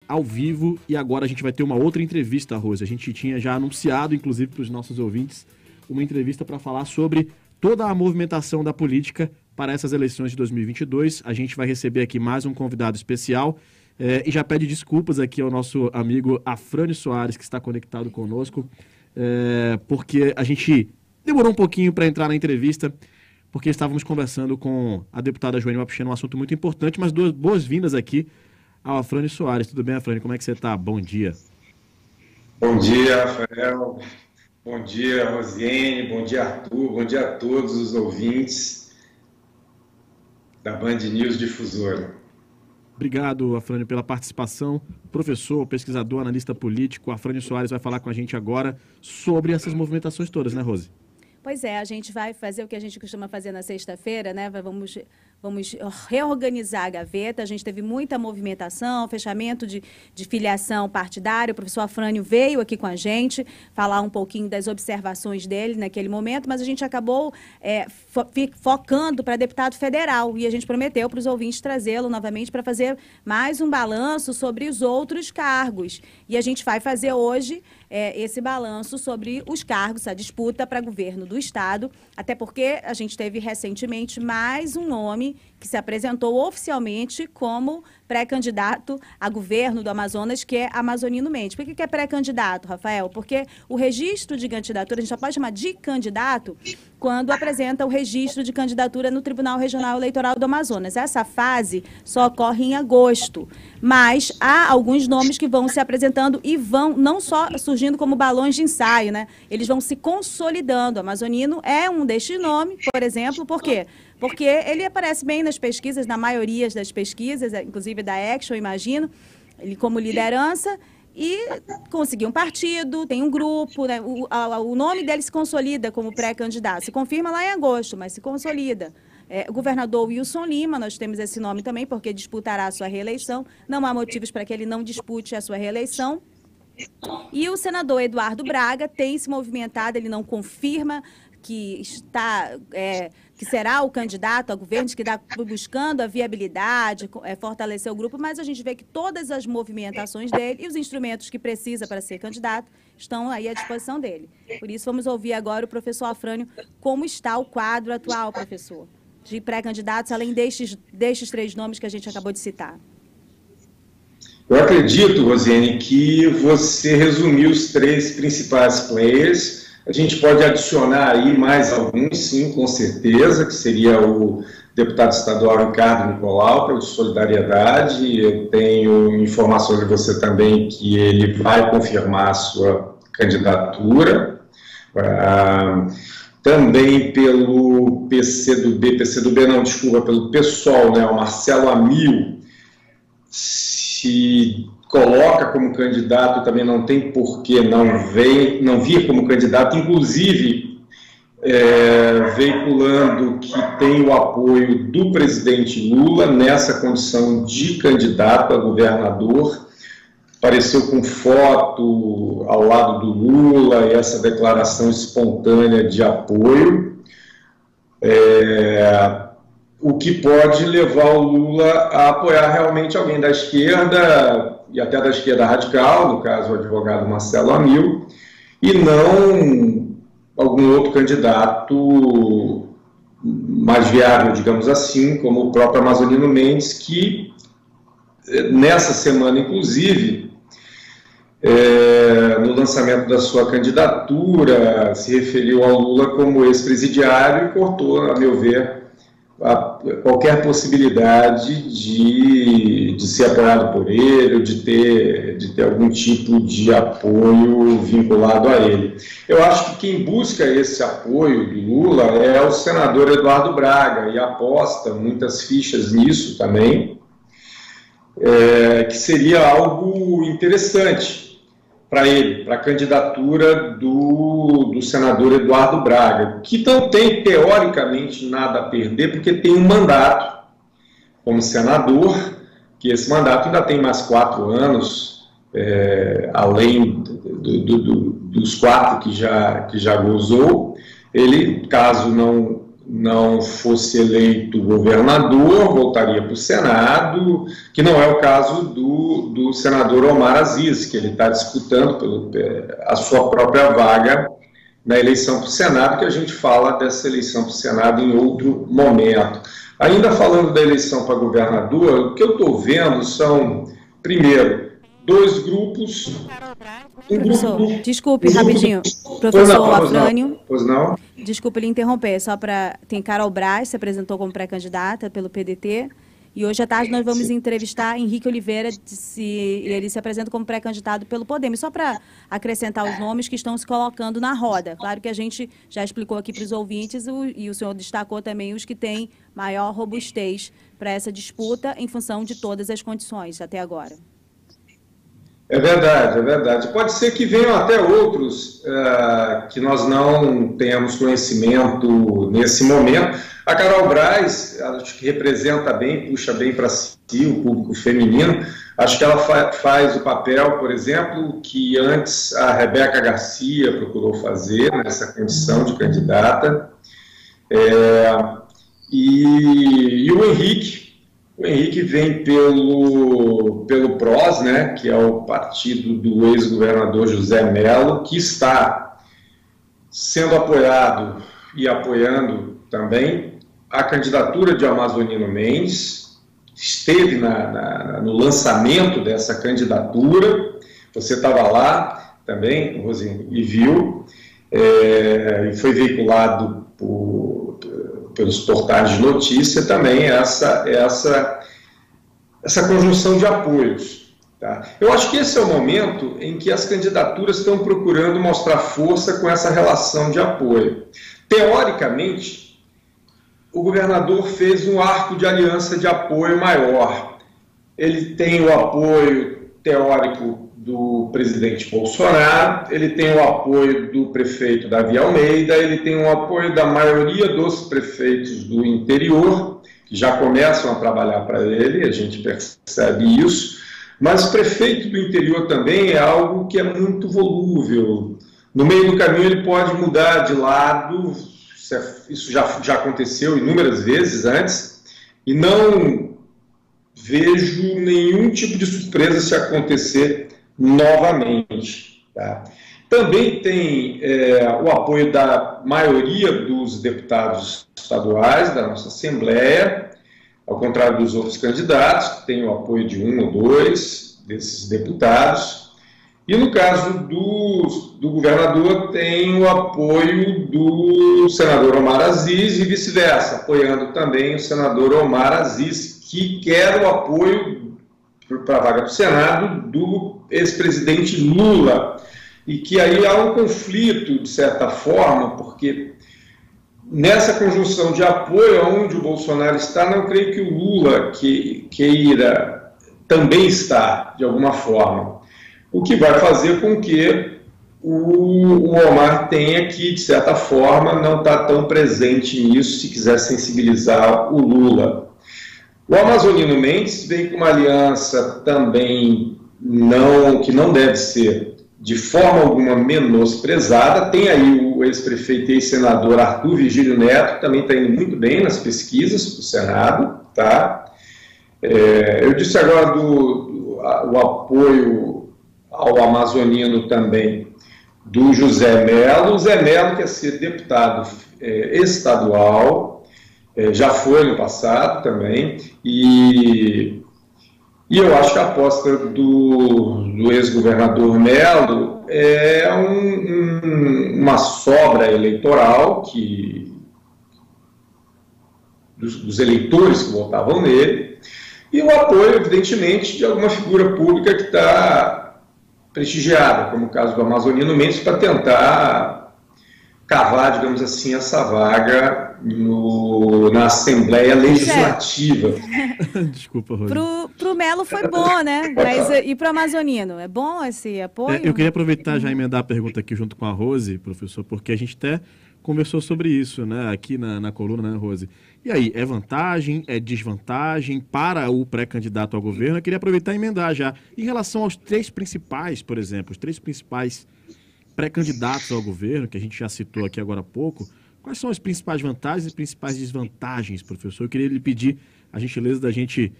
ao vivo e agora a gente vai ter uma outra entrevista, Rose. A gente tinha já anunciado, inclusive para os nossos ouvintes, uma entrevista para falar sobre toda a movimentação da política para essas eleições de 2022. A gente vai receber aqui mais um convidado especial e já pede desculpas aqui ao nosso amigo Afrânio Soares, que está conectado conosco, porque a gente demorou um pouquinho para entrar na entrevista, porque estávamos conversando com a deputada Joênia Wapichana, um assunto muito importante, mas duas boas-vindas aqui ao Afrânio Soares. Tudo bem, Afrânio? Como é que você está? Bom dia. Bom dia, Rafael. Bom dia, Rosiane. Bom dia, Arthur. Bom dia a todos os ouvintes da Band News Difusora. Obrigado, Afrânio, pela participação. Professor, pesquisador, analista político, Afrânio Soares vai falar com a gente agora sobre essas movimentações todas, né, Rose? Pois é, a gente vai fazer o que a gente costuma fazer na sexta-feira, né? Vamos reorganizar a gaveta. A gente teve muita movimentação, fechamento de filiação partidária. O professor Afrânio veio aqui com a gente falar um pouquinho das observações dele naquele momento, mas a gente acabou focando para deputado federal e a gente prometeu para os ouvintes trazê-lo novamente para fazer mais um balanço sobre os outros cargos. E a gente vai fazer hoje esse balanço sobre os cargos, a disputa para governo do Estado, até porque a gente teve recentemente mais um nome que se apresentou oficialmente como pré-candidato a governo do Amazonas, que é Amazonino Mendes. Por que é pré-candidato, Rafael? Porque o registro de candidatura, a gente já pode chamar de candidato quando apresenta o registro de candidatura no Tribunal Regional Eleitoral do Amazonas. Essa fase só ocorre em agosto, mas há alguns nomes que vão se apresentando e vão não só surgindo como balões de ensaio, né? Eles vão se consolidando. O Amazonino é um destes nomes, por exemplo, por quê? Porque ele aparece bem nas pesquisas, na maioria das pesquisas, inclusive da Action, imagino, ele como liderança, e conseguiu um partido, tem um grupo, né? O nome dele se consolida como pré-candidato, se confirma lá em agosto, mas se consolida. O governador Wilson Lima, nós temos esse nome também, porque disputará a sua reeleição, não há motivos para que ele não dispute a sua reeleição. E o senador Eduardo Braga tem se movimentado, ele não confirma que será o candidato a governo, que está buscando a viabilidade, fortalecer o grupo, mas a gente vê que todas as movimentações dele e os instrumentos que precisa para ser candidato estão aí à disposição dele. Por isso, vamos ouvir agora o professor Afrânio, como está o quadro atual, professor, de pré-candidatos, além destes três nomes que a gente acabou de citar. Eu acredito, Rosiane, que você resumiu os três principais players. A gente pode adicionar aí mais alguns, sim, com certeza, que seria o deputado estadual Ricardo Nicolau, pelo Solidariedade. Eu tenho informações de você também que ele vai confirmar a sua candidatura. Também pelo PCdoB não, desculpa, pelo PSOL, né, o Marcelo Amil, se coloca como candidato, também não tem por que não vir como candidato, inclusive veiculando que tem o apoio do presidente Lula nessa condição de candidato a governador, apareceu com foto ao lado do Lula e essa declaração espontânea de apoio, o que pode levar o Lula a apoiar realmente alguém da esquerda, e até da esquerda radical, no caso o advogado Marcelo Amil, e não algum outro candidato mais viável, digamos assim, como o próprio Amazonino Mendes, que nessa semana, inclusive, no lançamento da sua candidatura, se referiu ao Lula como ex-presidiário e cortou, a meu ver, qualquer possibilidade de ser apoiado por ele, ou de ter algum tipo de apoio vinculado a ele. Eu acho que quem busca esse apoio do Lula é o senador Eduardo Braga, e aposta muitas fichas nisso também, que seria algo interessante para ele, para a candidatura do senador Eduardo Braga, que não tem, teoricamente, nada a perder, porque tem um mandato como senador, que esse mandato ainda tem mais 4 anos, além dos 4 que já gozou. Ele, caso não fosse eleito governador, voltaria para o Senado, que não é o caso do senador Omar Aziz, que ele está disputando a sua própria vaga na eleição para o Senado, que a gente fala dessa eleição para o Senado em outro momento. Ainda falando da eleição para governador, o que eu estou vendo são, primeiro, dois grupos. Professor, desculpe rapidinho. Professor Afrânio. Pois não? Desculpe lhe interromper, só para... Tem Carol Braz, se apresentou como pré-candidata pelo PDT, e hoje à tarde nós vamos entrevistar Henrique Oliveira, ele se apresenta como pré-candidato pelo Podemos, só para acrescentar os nomes que estão se colocando na roda. Claro que a gente já explicou aqui para os ouvintes, e o senhor destacou também os que têm maior robustez para essa disputa, em função de todas as condições até agora. É verdade, é verdade. Pode ser que venham até outros que nós não tenhamos conhecimento nesse momento. A Carol Braz, acho que representa bem, puxa bem para si o público feminino. Acho que ela faz o papel, por exemplo, que antes a Rebeca Garcia procurou fazer nessa condição de candidata. E o Henrique vem pelo PROS, né, que é o partido do ex-governador José Mello, que está sendo apoiado e apoiando também a candidatura de Amazonino Mendes, esteve no lançamento dessa candidatura, você estava lá também, Rosinha, e viu, e foi veiculado pelos portais de notícia também essa conjunção de apoios. Tá? Eu acho que esse é o momento em que as candidaturas estão procurando mostrar força com essa relação de apoio. Teoricamente, o governador fez um arco de aliança de apoio maior. Ele tem o apoio teórico do presidente Bolsonaro, ele tem o apoio do prefeito Davi Almeida, ele tem o apoio da maioria dos prefeitos do interior, que já começam a trabalhar para ele, a gente percebe isso, mas o prefeito do interior também é algo que é muito volúvel. No meio do caminho ele pode mudar de lado, isso já aconteceu inúmeras vezes antes, e não vejo nenhum tipo de surpresa se acontecer novamente. Tá? Também tem o apoio da maioria dos deputados estaduais da nossa Assembleia, ao contrário dos outros candidatos, que têm o apoio de um ou dois desses deputados. E no caso do governador, tem o apoio do senador Omar Aziz e vice-versa, apoiando também o senador Omar Aziz, que quer o apoio para a vaga do Senado do ex-presidente Lula. E que aí há um conflito, de certa forma, porque nessa conjunção de apoio aonde o Bolsonaro está, não creio que o Lula queira também estar, de alguma forma. O que vai fazer com que o Omar tenha que, de certa forma, não estar tão presente nisso, se quiser sensibilizar o Lula. O Amazonino Mendes vem com uma aliança também que não deve ser de forma alguma menosprezada. Tem aí o ex-prefeito e ex-senador Arthur Virgílio Neto, que também está indo muito bem nas pesquisas para o Senado. Tá? Eu disse agora o apoio ao amazonino também do José Mello. O Zé Mello quer ser deputado estadual, já foi no passado também, e eu acho que a aposta do ex-governador Mello é uma sobra eleitoral dos eleitores que votavam nele, e o apoio, evidentemente, de alguma figura pública que está prestigiada, como o caso do Amazonino Mendes, para tentar cavar, digamos assim, essa vaga na Assembleia Legislativa. Desculpa, Rose. Pro Mello foi bom, né? Mas e pro Amazonino? É bom esse apoio? Eu queria aproveitar já e emendar a pergunta aqui junto com a Rose, professor, porque a gente até conversou sobre isso, né? Aqui na coluna, né, Rose? E aí, é vantagem, é desvantagem para o pré-candidato ao governo? Eu queria aproveitar e emendar já. Em relação aos três principais, por exemplo, os três principais pré-candidatos ao governo, que a gente já citou aqui agora há pouco, Quais são as principais vantagens e principais desvantagens, professor? Eu queria lhe pedir a gentileza da gente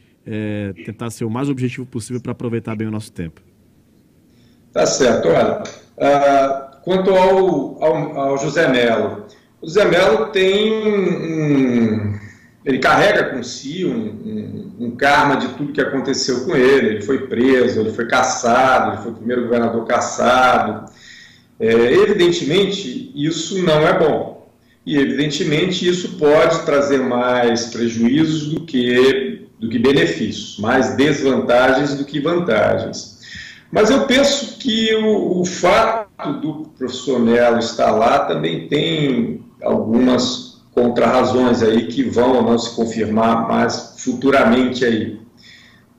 tentar ser o mais objetivo possível para aproveitar bem o nosso tempo. Tá certo. Olha, quanto ao José Mello, o José Mello ele carrega com si um karma de tudo que aconteceu com ele. Ele foi preso, ele foi cassado, ele foi o primeiro governador cassado. Evidentemente, isso não é bom. E, evidentemente, isso pode trazer mais prejuízos do que benefícios, mais desvantagens do que vantagens. Mas eu penso que o fato do professor Mello estar lá também tem algumas contrarrazões aí que vão ou não se confirmar mais futuramente aí.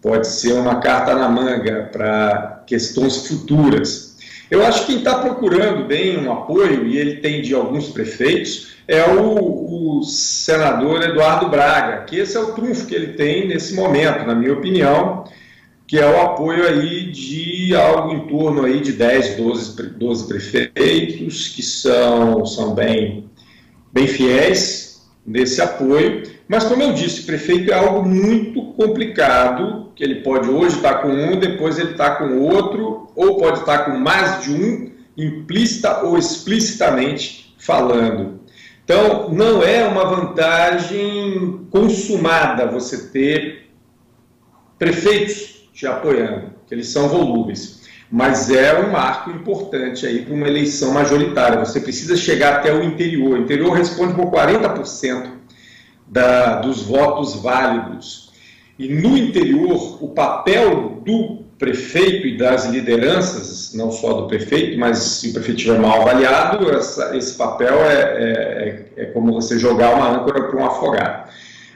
Pode ser uma carta na manga para questões futuras. Eu acho que quem está procurando bem um apoio, e ele tem de alguns prefeitos, é o senador Eduardo Braga, que esse é o trunfo que ele tem nesse momento, na minha opinião, que é o apoio aí de algo em torno aí de 10, 12 prefeitos, que são bem fiéis nesse apoio. Mas, como eu disse, prefeito é algo muito complicado, que ele pode hoje estar com um, depois ele está com outro, ou pode estar com mais de um, implícita ou explicitamente falando. Então, não é uma vantagem consumada você ter prefeitos te apoiando, que eles são volúveis, mas é um marco importante aí para uma eleição majoritária. Você precisa chegar até o interior. O interior responde por 40% dos votos válidos. E no interior, o papel do prefeito e das lideranças, não só do prefeito, mas se o prefeito estiver mal avaliado, esse papel é como você jogar uma âncora para um afogado.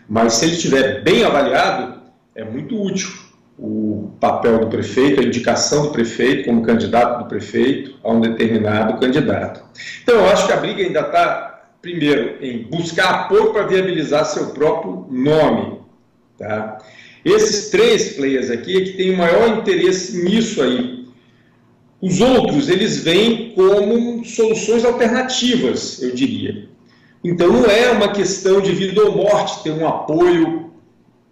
Mas se ele estiver bem avaliado, é muito útil o papel do prefeito, a indicação do prefeito como candidato do prefeito a um determinado candidato. Então, eu acho que a briga ainda está, primeiro, em buscar apoio para viabilizar seu próprio nome. Tá? Esses 3 players aqui é que têm o maior interesse nisso aí. Os outros, eles vêm como soluções alternativas, eu diria. Então, não é uma questão de vida ou morte ter um apoio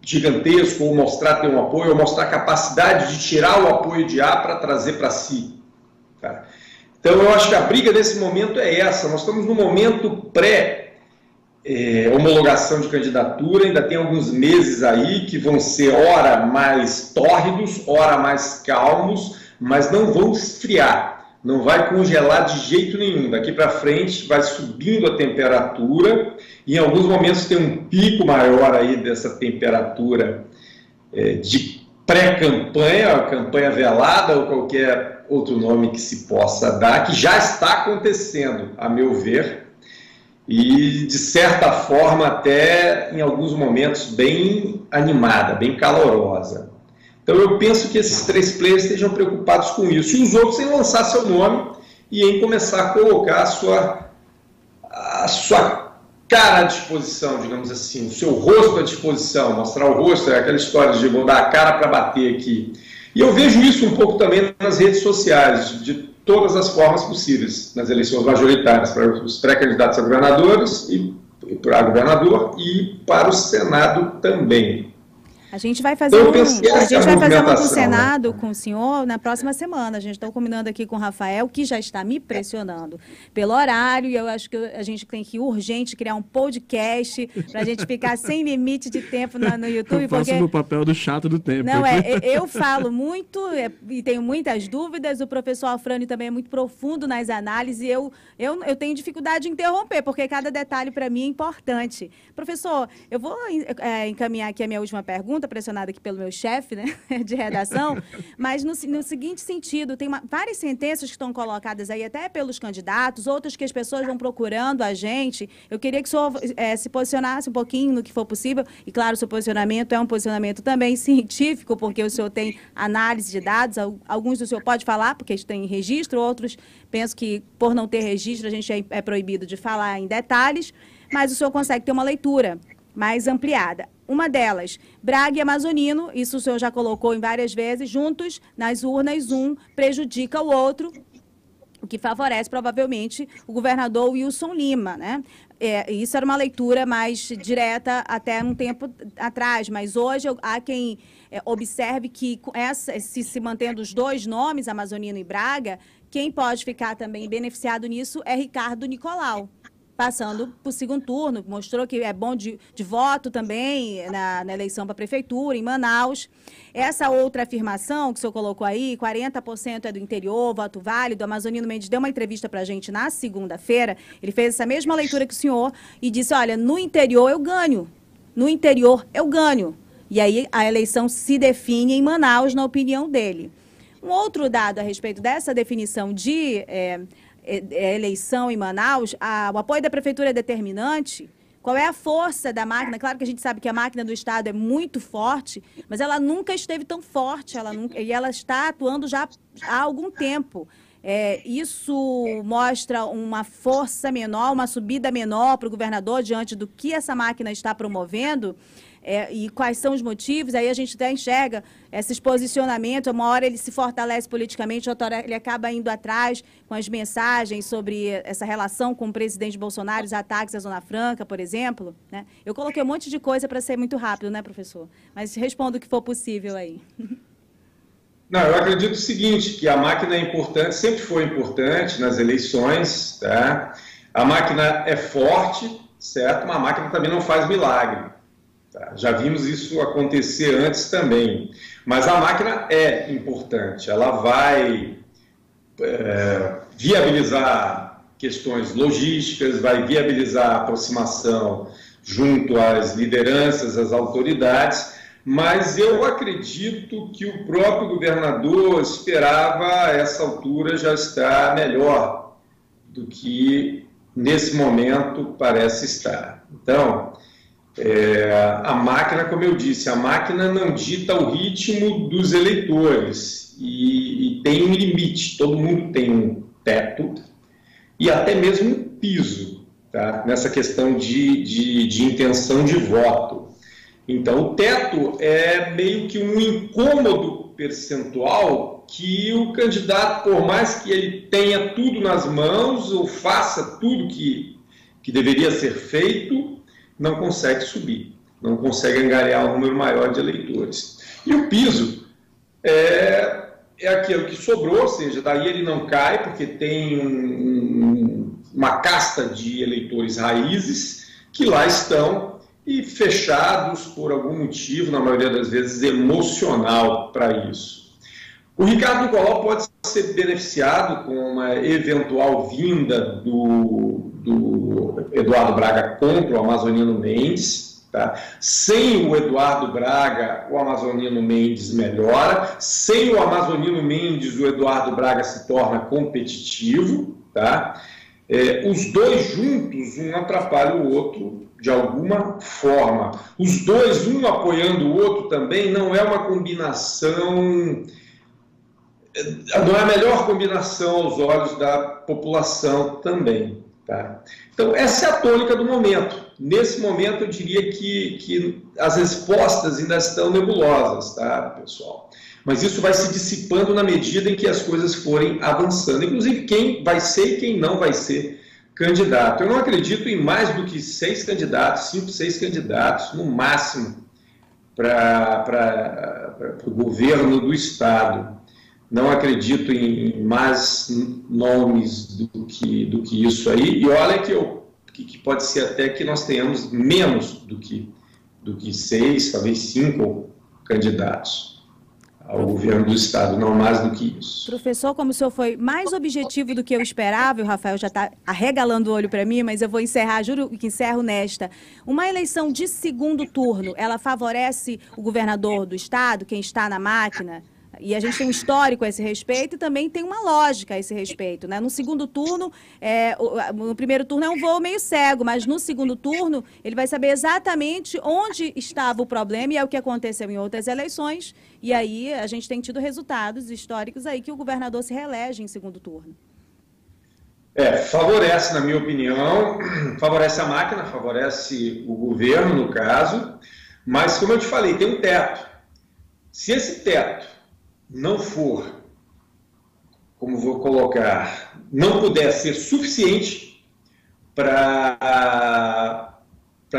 gigantesco, ou ter um apoio, ou mostrar a capacidade de tirar o apoio de A para trazer para si. Tá? Então, eu acho que a briga nesse momento é essa. Nós estamos no momento homologação de candidatura, ainda tem alguns meses aí que vão ser ora mais tórridos, ora mais calmos, mas não vão esfriar, não vai congelar de jeito nenhum. Daqui para frente vai subindo a temperatura e em alguns momentos tem um pico maior aí dessa temperatura de pré-campanha, campanha velada ou qualquer outro nome que se possa dar, que já está acontecendo, a meu ver, e de certa forma até em alguns momentos bem animada, bem calorosa. Então eu penso que esses 3 players estejam preocupados com isso, e os outros em lançar seu nome e em começar a colocar a sua cara à disposição, digamos assim, o seu rosto à disposição, mostrar o rosto, é aquela história de vou dar a cara para bater aqui. E eu vejo isso um pouco também nas redes sociais, de todas as formas possíveis, nas eleições majoritárias, para os pré-candidatos a governadores e para governador e para o Senado também. A gente vai fazer uma com o Senado, com o senhor, na próxima semana. A gente está combinando aqui com o Rafael, que já está me pressionando pelo horário, e eu acho que a gente tem que urgente criar um podcast para a gente ficar sem limite de tempo no YouTube. Eu faço o papel do chato do tempo. Não, eu falo muito e tenho muitas dúvidas. O professor Alfrânio também é muito profundo nas análises e eu tenho dificuldade de interromper, porque cada detalhe para mim é importante. Professor, eu vou encaminhar aqui a minha última pergunta, pressionada aqui pelo meu chefe, né, de redação, mas no seguinte sentido, tem várias sentenças que estão colocadas aí até pelos candidatos, outras que as pessoas vão procurando a gente. Eu queria que o senhor se posicionasse um pouquinho no que for possível, e claro, o seu posicionamento é um posicionamento também científico, porque o senhor tem análise de dados, alguns do senhor pode falar, porque tem registro, outros penso que por não ter registro a gente é proibido de falar em detalhes, mas o senhor consegue ter uma leitura mais ampliada. Uma delas, Braga e Amazonino, isso o senhor já colocou em várias vezes, juntos nas urnas, um prejudica o outro, o que favorece provavelmente o governador Wilson Lima, né? isso era uma leitura mais direta até um tempo atrás, mas hoje há quem observe que se mantendo os dois nomes, Amazonino e Braga, quem pode ficar também beneficiado nisso é Ricardo Nicolau, passando para o segundo turno, mostrou que é bom de voto também na eleição para a prefeitura, em Manaus. Essa outra afirmação que o senhor colocou aí, 40% é do interior, voto válido, o Amazonino Mendes deu uma entrevista para a gente na segunda-feira, ele fez essa mesma leitura que o senhor e disse, olha, no interior eu ganho, E aí a eleição se define em Manaus, na opinião dele. Um outro dado a respeito dessa definição de eleição em Manaus, o apoio da prefeitura é determinante. Qual é a força da máquina? Claro que a gente sabe que a máquina do Estado é muito forte, mas ela nunca esteve tão forte, e ela está atuando já há algum tempo. Isso mostra uma força menor, uma subida menor para o governador diante do que essa máquina está promovendo. E quais são os motivos, aí a gente até enxerga esses posicionamentos, uma hora ele se fortalece politicamente, outra hora ele acaba indo atrás com as mensagens sobre essa relação com o presidente Bolsonaro, os ataques à Zona Franca, por exemplo, né? Eu coloquei um monte de coisa para ser muito rápido, né, professor? Mas respondo o que for possível aí. Não, eu acredito o seguinte, que a máquina é importante, sempre foi importante nas eleições, tá? A máquina é forte, certo? Mas a máquina também não faz milagre. Tá, já vimos isso acontecer antes também, mas a máquina é importante, ela vai viabilizar questões logísticas, vai viabilizar a aproximação junto às lideranças, às autoridades, mas eu acredito que o próprio governador esperava a essa altura já estar melhor do que nesse momento parece estar. Então, a máquina, como eu disse, a máquina não dita o ritmo dos eleitores e tem um limite, todo mundo tem um teto e até mesmo um piso, tá? Nessa questão de intenção de voto. Então, o teto é meio que um incômodo percentual que o candidato, por mais que ele tenha tudo nas mãos ou faça tudo que deveria ser feito, não consegue subir, não consegue angariar um número maior de eleitores. E o piso é aquilo que sobrou, ou seja, daí ele não cai, porque tem uma casta de eleitores raízes que lá estão e fechados por algum motivo, na maioria das vezes emocional para isso. O Ricardo Nicolau pode ser beneficiado com uma eventual vinda do Eduardo Braga contra o Amazonino Mendes. Tá? Sem o Eduardo Braga, o Amazonino Mendes melhora. Sem o Amazonino Mendes, o Eduardo Braga se torna competitivo. Tá? Os dois juntos, um atrapalha o outro de alguma forma. Os dois, um apoiando o outro também, não é uma combinação... Não é a melhor combinação aos olhos da população também. Tá? Então, essa é a tônica do momento. Nesse momento, eu diria que as respostas ainda estão nebulosas, tá, pessoal? Mas isso vai se dissipando na medida em que as coisas forem avançando. Inclusive, quem vai ser e quem não vai ser candidato. Eu não acredito em mais do que 6 candidatos, 5, 6 candidatos, no máximo, para o governo do Estado. Não acredito em mais nomes do que isso aí. E olha que pode ser até que nós tenhamos menos do que 6, talvez 5 candidatos ao governo do Estado, não mais do que isso. Professor, como o senhor foi mais objetivo do que eu esperava, o Rafael já está arregalando o olho para mim, mas eu vou encerrar, juro que encerro nesta. Uma eleição de segundo turno, ela favorece o governador do Estado, quem está na máquina? E a gente tem um histórico a esse respeito e também tem uma lógica a esse respeito, né? No segundo turno, no primeiro turno é um voo meio cego, mas no segundo turno ele vai saber exatamente onde estava o problema e é o que aconteceu em outras eleições. E aí a gente tem tido resultados históricos aí que o governador se reelege em segundo turno. Favorece, na minha opinião, favorece a máquina, favorece o governo, no caso, mas como eu te falei, tem um teto. Se esse teto não for, como vou colocar, não puder ser suficiente, para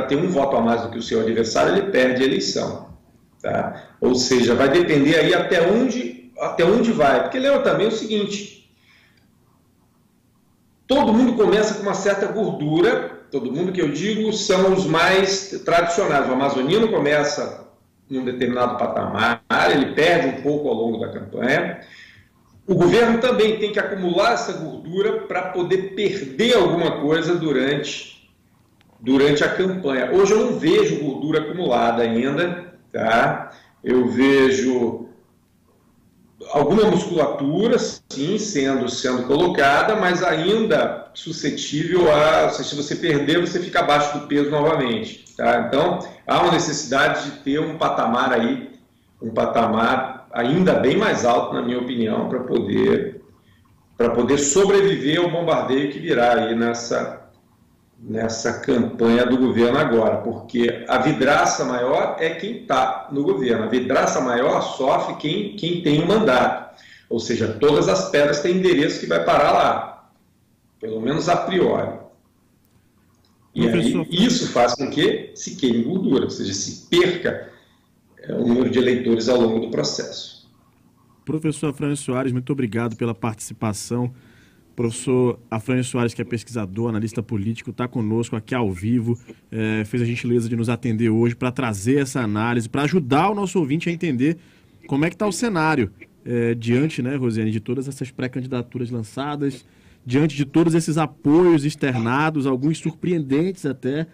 ter um voto a mais do que o seu adversário, ele perde a eleição. Tá? Ou seja, vai depender aí até onde vai. Porque lembra também o seguinte, todo mundo começa com uma certa gordura, todo mundo que eu digo são os mais tradicionais. O amazonino começa num determinado patamar, ele perde um pouco ao longo da campanha. O governo também tem que acumular essa gordura para poder perder alguma coisa durante a campanha. Hoje eu não vejo gordura acumulada ainda, tá? Eu vejo alguma musculatura, sim, sendo colocada, mas ainda suscetível se você perder, você fica abaixo do peso novamente, tá? Então, há uma necessidade de ter um patamar ainda bem mais alto, na minha opinião, para poder sobreviver ao bombardeio que virá aí nessa campanha do governo agora, porque a vidraça maior é quem está no governo, a vidraça maior sofre quem tem o mandato, ou seja, todas as pedras têm endereço que vai parar lá, pelo menos a priori. E aí isso faz com que se queime gordura, ou seja, se perca o número de eleitores ao longo do processo. Professor Afrânio Soares, muito obrigado pela participação. Professor Afrânio Soares, que é pesquisador, analista político, está conosco aqui ao vivo, fez a gentileza de nos atender hoje para trazer essa análise, para ajudar o nosso ouvinte a entender como é que está o cenário diante, né, Rosiane, de todas essas pré-candidaturas lançadas, diante de todos esses apoios externados, alguns surpreendentes até,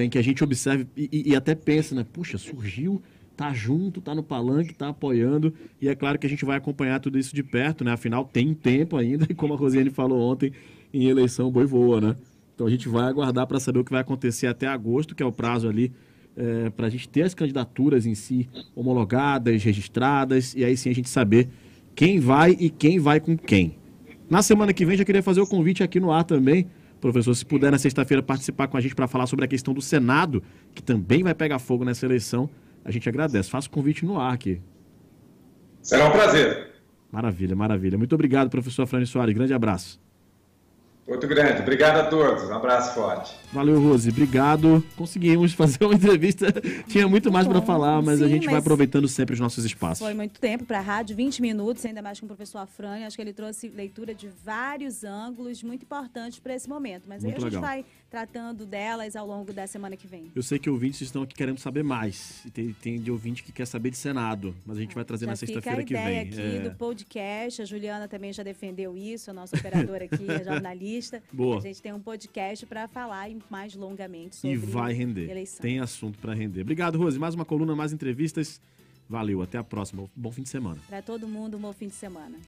em que a gente observa e até pensa, né, puxa, surgiu, tá junto, tá no palanque, tá apoiando, e é claro que a gente vai acompanhar tudo isso de perto, né? Afinal, tem tempo ainda, e como a Rosiane falou ontem, em eleição boi voa, né? Então a gente vai aguardar para saber o que vai acontecer até agosto, que é o prazo ali para a gente ter as candidaturas em si homologadas, registradas, e aí sim a gente saber quem vai e quem vai com quem. Na semana que vem já queria fazer o convite aqui no ar também, professor, se puder na sexta-feira participar com a gente para falar sobre a questão do Senado, que também vai pegar fogo nessa eleição, a gente agradece. Faça o convite no ar aqui. Será um prazer. Maravilha, maravilha. Muito obrigado, professor Afrânio Soares. Grande abraço. Muito grande. Obrigado a todos. Um abraço forte. Valeu, Rose. Obrigado. Conseguimos fazer uma entrevista. Tinha muito mais para falar, mas a gente vai aproveitando sempre os nossos espaços. Foi muito tempo para a rádio, 20 minutos, ainda mais com o professor Afrânio. Acho que ele trouxe leitura de vários ângulos muito importantes para esse momento. Mas aí a gente vai tratando delas ao longo da semana que vem. Eu sei que ouvintes estão aqui querendo saber mais. E tem de ouvinte que quer saber de Senado, mas a gente vai trazer na sexta-feira que vem. Já fica a ideia aqui do podcast. A Juliana também já defendeu isso, a nossa operadora aqui, a jornalista. Boa. A gente tem um podcast para falar mais longamente sobre eleição. E vai render. Eleição. Tem assunto para render. Obrigado, Rose. Mais uma coluna, mais entrevistas. Valeu. Até a próxima. Bom fim de semana. Para todo mundo, um bom fim de semana.